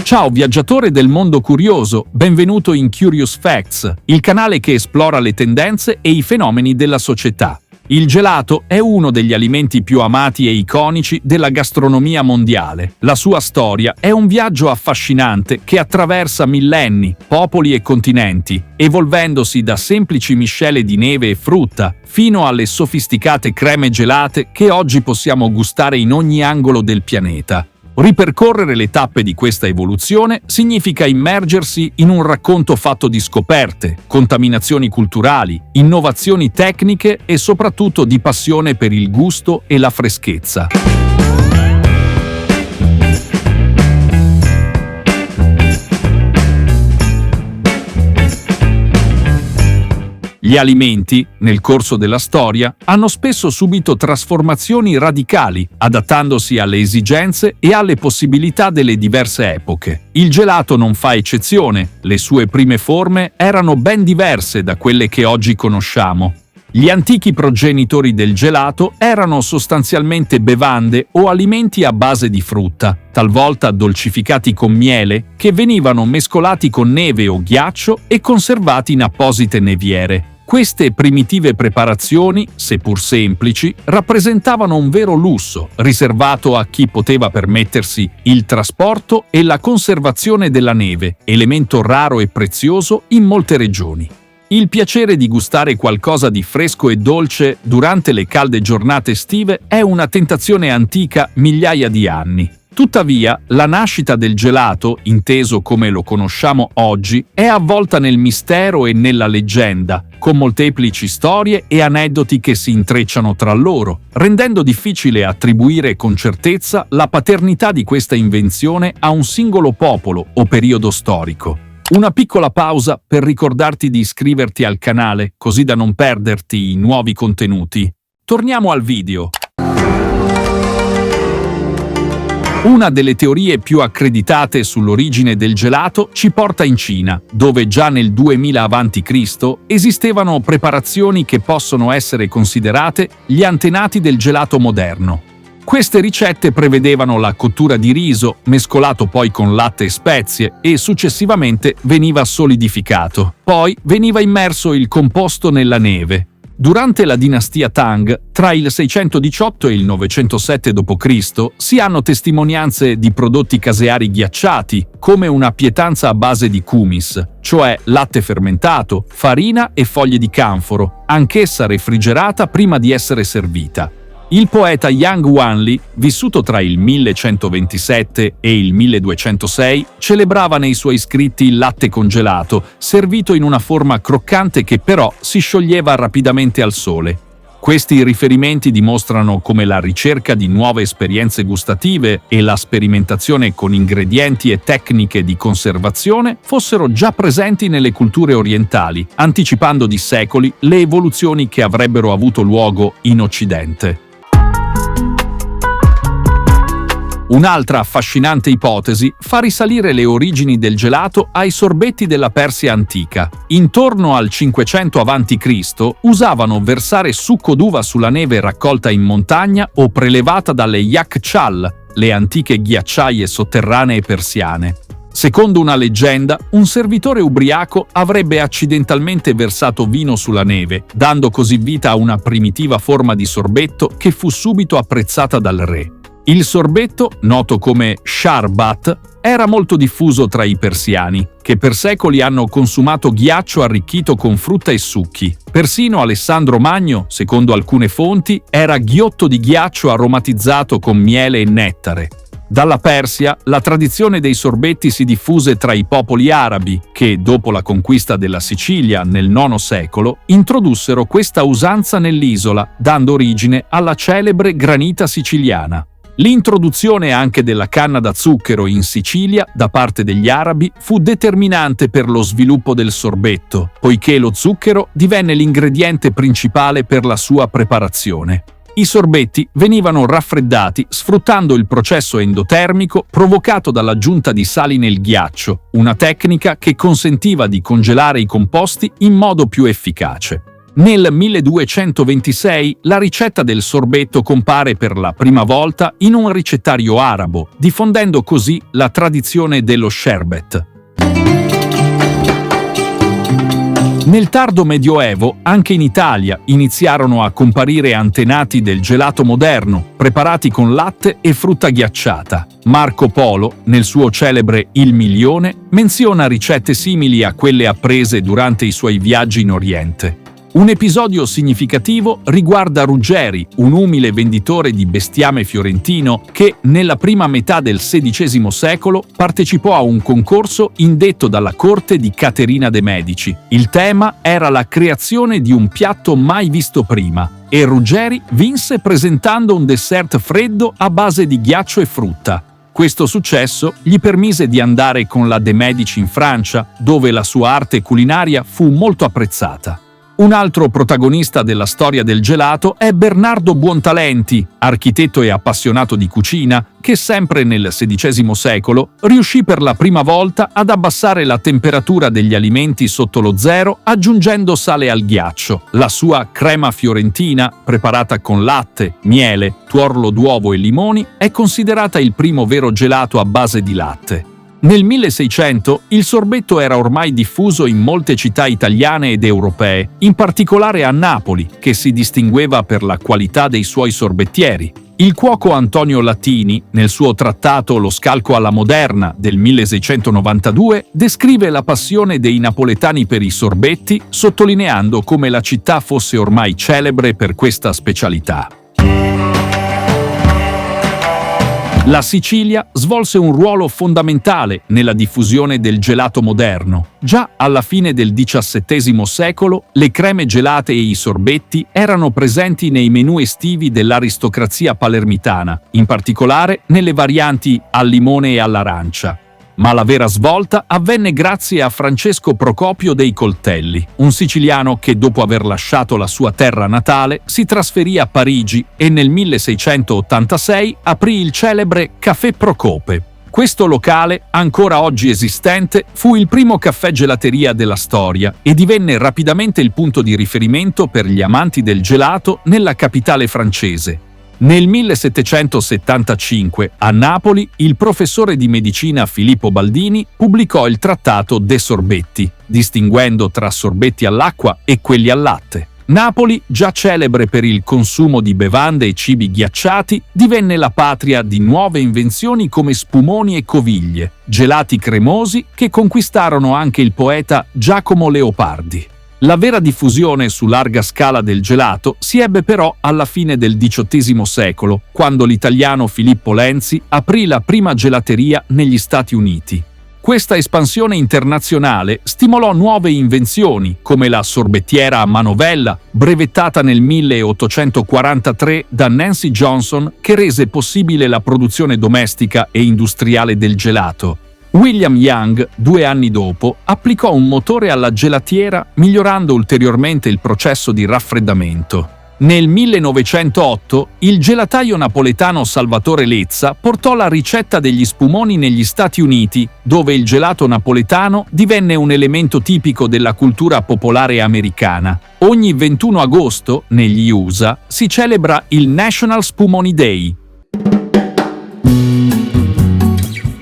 Ciao viaggiatore del mondo curioso, benvenuto in Curious Facts, il canale che esplora le tendenze e i fenomeni della società. Il gelato è uno degli alimenti più amati e iconici della gastronomia mondiale. La sua storia è un viaggio affascinante che attraversa millenni, popoli e continenti, evolvendosi da semplici miscele di neve e frutta fino alle sofisticate creme gelate che oggi possiamo gustare in ogni angolo del pianeta. Ripercorrere le tappe di questa evoluzione significa immergersi in un racconto fatto di scoperte, contaminazioni culturali, innovazioni tecniche e soprattutto di passione per il gusto e la freschezza. Gli alimenti, nel corso della storia, hanno spesso subito trasformazioni radicali, adattandosi alle esigenze e alle possibilità delle diverse epoche. Il gelato non fa eccezione, le sue prime forme erano ben diverse da quelle che oggi conosciamo. Gli antichi progenitori del gelato erano sostanzialmente bevande o alimenti a base di frutta, talvolta dolcificati con miele, che venivano mescolati con neve o ghiaccio e conservati in apposite neviere. Queste primitive preparazioni, seppur semplici, rappresentavano un vero lusso, riservato a chi poteva permettersi il trasporto e la conservazione della neve, elemento raro e prezioso in molte regioni. Il piacere di gustare qualcosa di fresco e dolce durante le calde giornate estive è una tentazione antica migliaia di anni. Tuttavia, la nascita del gelato, inteso come lo conosciamo oggi, è avvolta nel mistero e nella leggenda, con molteplici storie e aneddoti che si intrecciano tra loro, rendendo difficile attribuire con certezza la paternità di questa invenzione a un singolo popolo o periodo storico. Una piccola pausa per ricordarti di iscriverti al canale, così da non perderti i nuovi contenuti. Torniamo al video. Una delle teorie più accreditate sull'origine del gelato ci porta in Cina, dove già nel 2000 a.C. esistevano preparazioni che possono essere considerate gli antenati del gelato moderno. Queste ricette prevedevano la cottura di riso, mescolato poi con latte e spezie, e successivamente veniva solidificato. Poi veniva immerso il composto nella neve. Durante la dinastia Tang, tra il 618 e il 907 d.C., si hanno testimonianze di prodotti caseari ghiacciati, come una pietanza a base di kumis, cioè latte fermentato, farina e foglie di canforo, anch'essa refrigerata prima di essere servita. Il poeta Yang Wanli, vissuto tra il 1127 e il 1206, celebrava nei suoi scritti il latte congelato, servito in una forma croccante che però si scioglieva rapidamente al sole. Questi riferimenti dimostrano come la ricerca di nuove esperienze gustative e la sperimentazione con ingredienti e tecniche di conservazione fossero già presenti nelle culture orientali, anticipando di secoli le evoluzioni che avrebbero avuto luogo in Occidente. Un'altra affascinante ipotesi fa risalire le origini del gelato ai sorbetti della Persia antica. Intorno al 500 a.C. usavano versare succo d'uva sulla neve raccolta in montagna o prelevata dalle Yakchal, le antiche ghiacciaie sotterranee persiane. Secondo una leggenda, un servitore ubriaco avrebbe accidentalmente versato vino sulla neve, dando così vita a una primitiva forma di sorbetto che fu subito apprezzata dal re. Il sorbetto, noto come sharbat, era molto diffuso tra i persiani, che per secoli hanno consumato ghiaccio arricchito con frutta e succhi. Persino Alessandro Magno, secondo alcune fonti, era ghiotto di ghiaccio aromatizzato con miele e nettare. Dalla Persia, la tradizione dei sorbetti si diffuse tra i popoli arabi, che, dopo la conquista della Sicilia nel IX secolo, introdussero questa usanza nell'isola, dando origine alla celebre granita siciliana. L'introduzione anche della canna da zucchero in Sicilia da parte degli arabi fu determinante per lo sviluppo del sorbetto, poiché lo zucchero divenne l'ingrediente principale per la sua preparazione. I sorbetti venivano raffreddati sfruttando il processo endotermico provocato dall'aggiunta di sali nel ghiaccio, una tecnica che consentiva di congelare i composti in modo più efficace. Nel 1226 la ricetta del sorbetto compare per la prima volta in un ricettario arabo, diffondendo così la tradizione dello sherbet. Nel tardo Medioevo, anche in Italia, iniziarono a comparire antenati del gelato moderno, preparati con latte e frutta ghiacciata. Marco Polo, nel suo celebre Il Milione, menziona ricette simili a quelle apprese durante i suoi viaggi in Oriente. Un episodio significativo riguarda Ruggeri, un umile venditore di bestiame fiorentino che, nella prima metà del XVI secolo, partecipò a un concorso indetto dalla corte di Caterina de' Medici. Il tema era la creazione di un piatto mai visto prima, e Ruggeri vinse presentando un dessert freddo a base di ghiaccio e frutta. Questo successo gli permise di andare con la de' Medici in Francia, dove la sua arte culinaria fu molto apprezzata. Un altro protagonista della storia del gelato è Bernardo Buontalenti, architetto e appassionato di cucina, che sempre nel XVI secolo riuscì per la prima volta ad abbassare la temperatura degli alimenti sotto lo zero aggiungendo sale al ghiaccio. La sua crema fiorentina, preparata con latte, miele, tuorlo d'uovo e limoni, è considerata il primo vero gelato a base di latte. Nel 1600 il sorbetto era ormai diffuso in molte città italiane ed europee, in particolare a Napoli, che si distingueva per la qualità dei suoi sorbettieri. Il cuoco Antonio Latini, nel suo trattato Lo scalco alla moderna del 1692, descrive la passione dei napoletani per i sorbetti, sottolineando come la città fosse ormai celebre per questa specialità. La Sicilia svolse un ruolo fondamentale nella diffusione del gelato moderno. Già alla fine del XVII secolo, le creme gelate e i sorbetti erano presenti nei menù estivi dell'aristocrazia palermitana, in particolare nelle varianti al limone e all'arancia. Ma la vera svolta avvenne grazie a Francesco Procopio dei Coltelli, un siciliano che dopo aver lasciato la sua terra natale si trasferì a Parigi e nel 1686 aprì il celebre Café Procope. Questo locale, ancora oggi esistente, fu il primo caffè gelateria della storia e divenne rapidamente il punto di riferimento per gli amanti del gelato nella capitale francese. Nel 1775, a Napoli, il professore di medicina Filippo Baldini pubblicò il trattato De Sorbetti, distinguendo tra sorbetti all'acqua e quelli al latte. Napoli, già celebre per il consumo di bevande e cibi ghiacciati, divenne la patria di nuove invenzioni come spumoni e coviglie, gelati cremosi che conquistarono anche il poeta Giacomo Leopardi. La vera diffusione su larga scala del gelato si ebbe però alla fine del XVIII secolo, quando l'italiano Filippo Lenzi aprì la prima gelateria negli Stati Uniti. Questa espansione internazionale stimolò nuove invenzioni, come la sorbettiera a manovella, brevettata nel 1843 da Nancy Johnson, che rese possibile la produzione domestica e industriale del gelato. William Young, 2 anni dopo, applicò un motore alla gelatiera migliorando ulteriormente il processo di raffreddamento. Nel 1908 il gelataio napoletano Salvatore Lezza portò la ricetta degli spumoni negli Stati Uniti, dove il gelato napoletano divenne un elemento tipico della cultura popolare americana. Ogni 21 agosto, negli USA, si celebra il National Spumoni Day.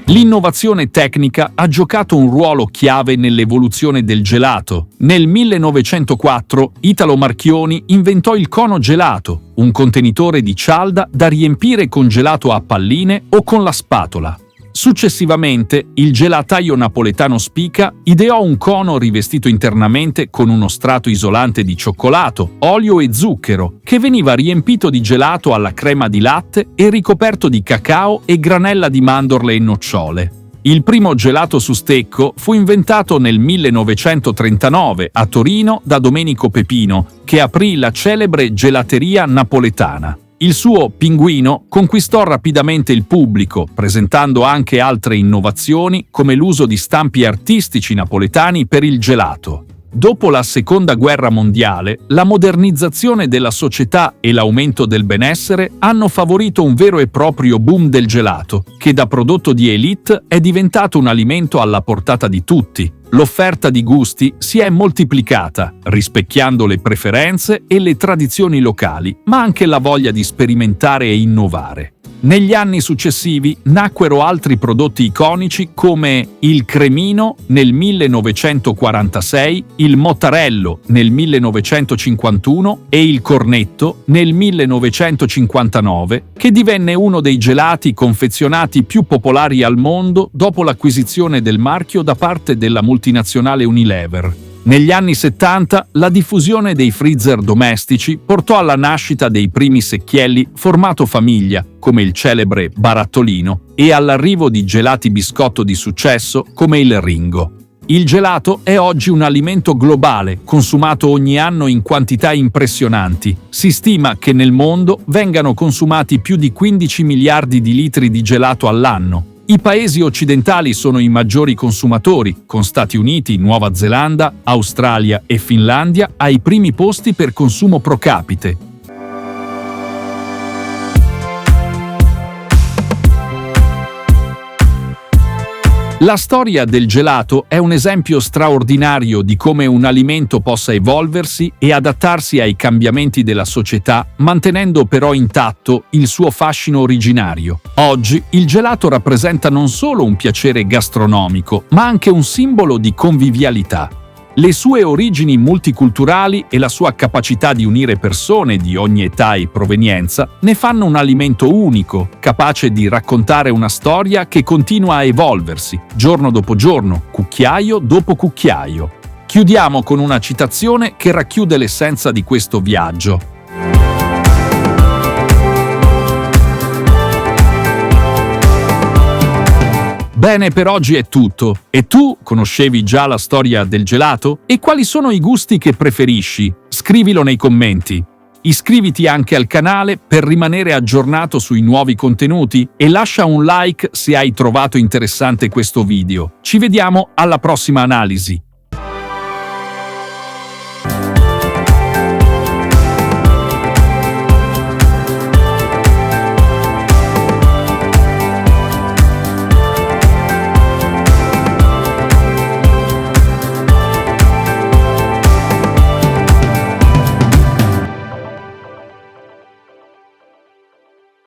L'innovazione tecnica ha giocato un ruolo chiave nell'evoluzione del gelato. Nel 1904 Italo Marchioni inventò il cono gelato, un contenitore di cialda da riempire con gelato a palline o con la spatola. Successivamente, il gelataio napoletano Spica ideò un cono rivestito internamente con uno strato isolante di cioccolato, olio e zucchero, che veniva riempito di gelato alla crema di latte e ricoperto di cacao e granella di mandorle e nocciole. Il primo gelato su stecco fu inventato nel 1939 a Torino da Domenico Pepino, che aprì la celebre gelateria napoletana. Il suo Pinguino conquistò rapidamente il pubblico, presentando anche altre innovazioni come l'uso di stampi artistici napoletani per il gelato. Dopo la Seconda Guerra Mondiale, la modernizzazione della società e l'aumento del benessere hanno favorito un vero e proprio boom del gelato, che da prodotto di élite è diventato un alimento alla portata di tutti. l'offerta di gusti si è moltiplicata, rispecchiando le preferenze e le tradizioni locali, ma anche la voglia di sperimentare e innovare. Negli anni successivi nacquero altri prodotti iconici come il cremino nel 1946, il mozzarella nel 1951 e il cornetto nel 1959, che divenne uno dei gelati confezionati più popolari al mondo dopo l'acquisizione del marchio da parte della multinazionale Unilever. Negli anni 70 la diffusione dei freezer domestici portò alla nascita dei primi secchielli formato famiglia, come il celebre barattolino, e all'arrivo di gelati biscotto di successo come il Ringo. Il gelato è oggi un alimento globale, consumato ogni anno in quantità impressionanti. Si stima che nel mondo vengano consumati più di 15 miliardi di litri di gelato all'anno. I paesi occidentali sono i maggiori consumatori, con Stati Uniti, Nuova Zelanda, Australia e Finlandia ai primi posti per consumo pro capite. La storia del gelato è un esempio straordinario di come un alimento possa evolversi e adattarsi ai cambiamenti della società, mantenendo però intatto il suo fascino originario. Oggi il gelato rappresenta non solo un piacere gastronomico, ma anche un simbolo di convivialità. Le sue origini multiculturali e la sua capacità di unire persone di ogni età e provenienza ne fanno un alimento unico, capace di raccontare una storia che continua a evolversi, giorno dopo giorno, cucchiaio dopo cucchiaio. Chiudiamo con una citazione che racchiude l'essenza di questo viaggio. Bene, per oggi è tutto. E tu conoscevi già la storia del gelato? E quali sono i gusti che preferisci? Scrivilo nei commenti. Iscriviti anche al canale per rimanere aggiornato sui nuovi contenuti e lascia un like se hai trovato interessante questo video. Ci vediamo alla prossima analisi.